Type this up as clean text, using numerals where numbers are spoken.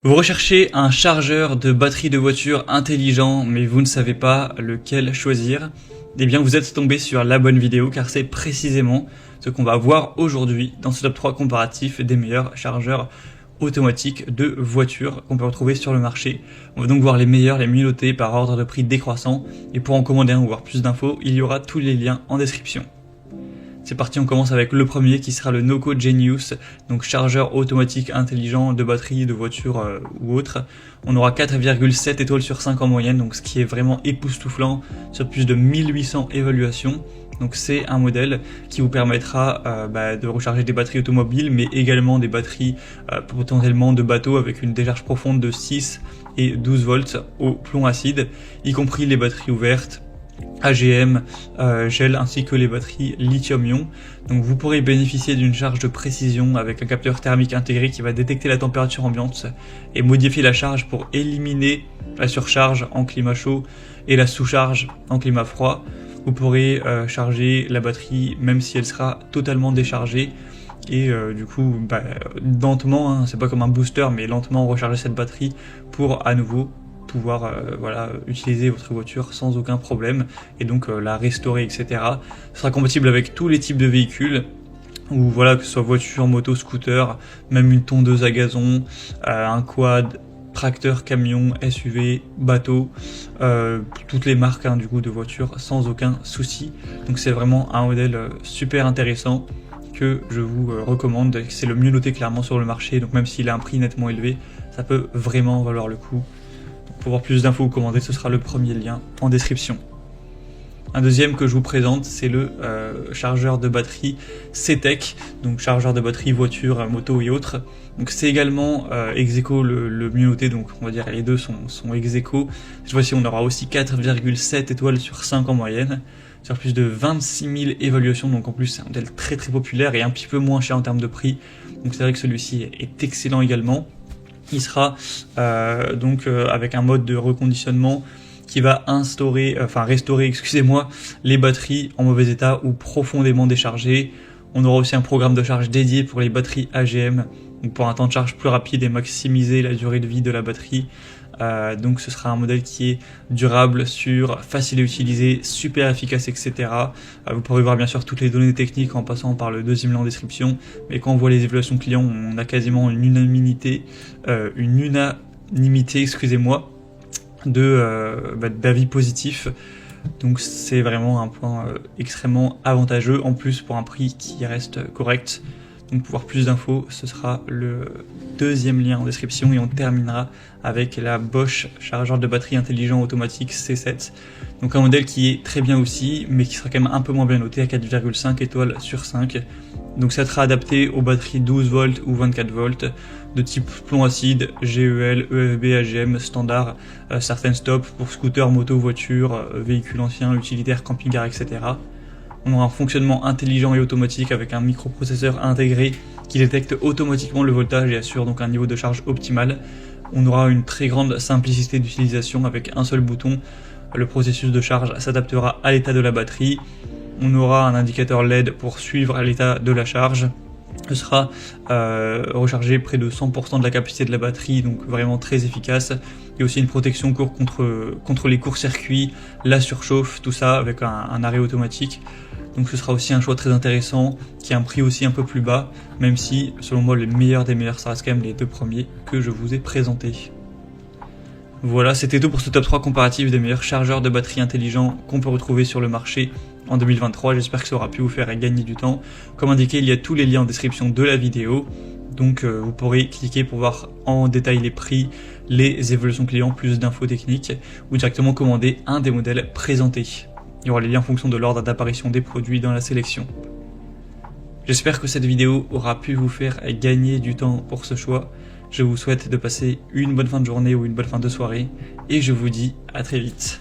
Vous recherchez un chargeur de batterie de voiture intelligent, mais vous ne savez pas lequel choisir? Eh bien, vous êtes tombé sur la bonne vidéo, car c'est précisément ce qu'on va voir aujourd'hui dans ce top 3 comparatif des meilleurs chargeurs automatiques de voitures qu'on peut retrouver sur le marché. On va donc voir les meilleurs, les mieux notés par ordre de prix décroissant, et pour en commander un ou voir plus d'infos, il y aura tous les liens en description. C'est parti, on commence avec le premier qui sera le Noco Genius, donc chargeur automatique intelligent de batterie de voiture ou autre. On aura 4,7 étoiles sur 5 en moyenne, donc ce qui est vraiment époustouflant sur plus de 1800 évaluations. Donc c'est un modèle qui vous permettra de recharger des batteries automobiles, mais également des batteries potentiellement de bateaux avec une décharge profonde de 6 et 12 volts au plomb acide, y compris les batteries ouvertes, AGM, gel ainsi que les batteries lithium-ion. Donc vous pourrez bénéficier d'une charge de précision avec un capteur thermique intégré qui va détecter la température ambiante et modifier la charge pour éliminer la surcharge en climat chaud et la sous-charge en climat froid. Vous pourrez charger la batterie même si elle sera totalement déchargée et du coup lentement, c'est pas comme un booster, mais lentement recharger cette batterie pour à nouveau pouvoir utiliser votre voiture sans aucun problème et donc la restaurer, etc. Ce sera compatible avec tous les types de véhicules, ou que ce soit voiture, moto, scooter, même une tondeuse à gazon, un quad, tracteur, camion, SUV, bateau, toutes les marques du coup de voitures sans aucun souci. Donc c'est vraiment un modèle super intéressant que je vous recommande. C'est le mieux noté clairement sur le marché, donc même s'il a un prix nettement élevé, ça peut vraiment valoir le coup. Pour voir plus d'infos ou commander, ce sera le premier lien en description. Un deuxième que je vous présente, c'est le chargeur de batterie CTEK, donc chargeur de batterie voiture, moto et autres. Donc c'est également ex-aequo le mieux noté, donc on va dire les deux sont ex-aequo. Cette fois-ci on aura aussi 4,7 étoiles sur 5 en moyenne, sur plus de 26 000 évaluations, donc en plus c'est un modèle très populaire et un petit peu moins cher en termes de prix. Donc c'est vrai que celui-ci est excellent également. Il sera avec un mode de reconditionnement qui va restaurer les batteries en mauvais état ou profondément déchargées. On aura aussi un programme de charge dédié pour les batteries AGM, donc pour un temps de charge plus rapide et maximiser la durée de vie de la batterie. Donc ce sera un modèle qui est durable, sûr, facile à utiliser, super efficace, etc. Vous pourrez voir bien sûr toutes les données techniques en passant par le deuxième lien en description, mais quand on voit les évaluations clients, on a quasiment une unanimité d'avis positifs. Donc c'est vraiment un point extrêmement avantageux, en plus pour un prix qui reste correct. Donc pour voir plus d'infos, ce sera le deuxième lien en description, et on terminera avec la Bosch chargeur de batterie intelligent automatique C7. Donc un modèle qui est très bien aussi, mais qui sera quand même un peu moins bien noté à 4,5 étoiles sur 5. Donc ça sera adapté aux batteries 12 volts ou 24 volts de type plomb acide, GEL, EFB, AGM, standard, certaines stops pour scooter, moto, voiture, véhicules anciens, utilitaires, camping-car, etc. On aura un fonctionnement intelligent et automatique avec un microprocesseur intégré qui détecte automatiquement le voltage et assure donc un niveau de charge optimal. On aura une très grande simplicité d'utilisation avec un seul bouton. Le processus de charge s'adaptera à l'état de la batterie. On aura un indicateur LED pour suivre l'état de la charge. Ce sera rechargé près de 100% de la capacité de la batterie, donc vraiment très efficace. Il y a aussi une protection contre les courts-circuits, la surchauffe, tout ça avec un arrêt automatique. Donc ce sera aussi un choix très intéressant, qui a un prix aussi un peu plus bas, même si selon moi le meilleur des meilleurs, ça reste quand même les deux premiers que je vous ai présentés. Voilà, c'était tout pour ce top 3 comparatif des meilleurs chargeurs de batterie intelligents qu'on peut retrouver sur le marché en 2023. J'espère que ça aura pu vous faire gagner du temps. Comme indiqué, il y a tous les liens en description de la vidéo. Donc vous pourrez cliquer pour voir en détail les prix, les évolutions clients, plus d'infos techniques, ou directement commander un des modèles présentés. Il y aura les liens en fonction de l'ordre d'apparition des produits dans la sélection. J'espère que cette vidéo aura pu vous faire gagner du temps pour ce choix. Je vous souhaite de passer une bonne fin de journée ou une bonne fin de soirée, et je vous dis à très vite.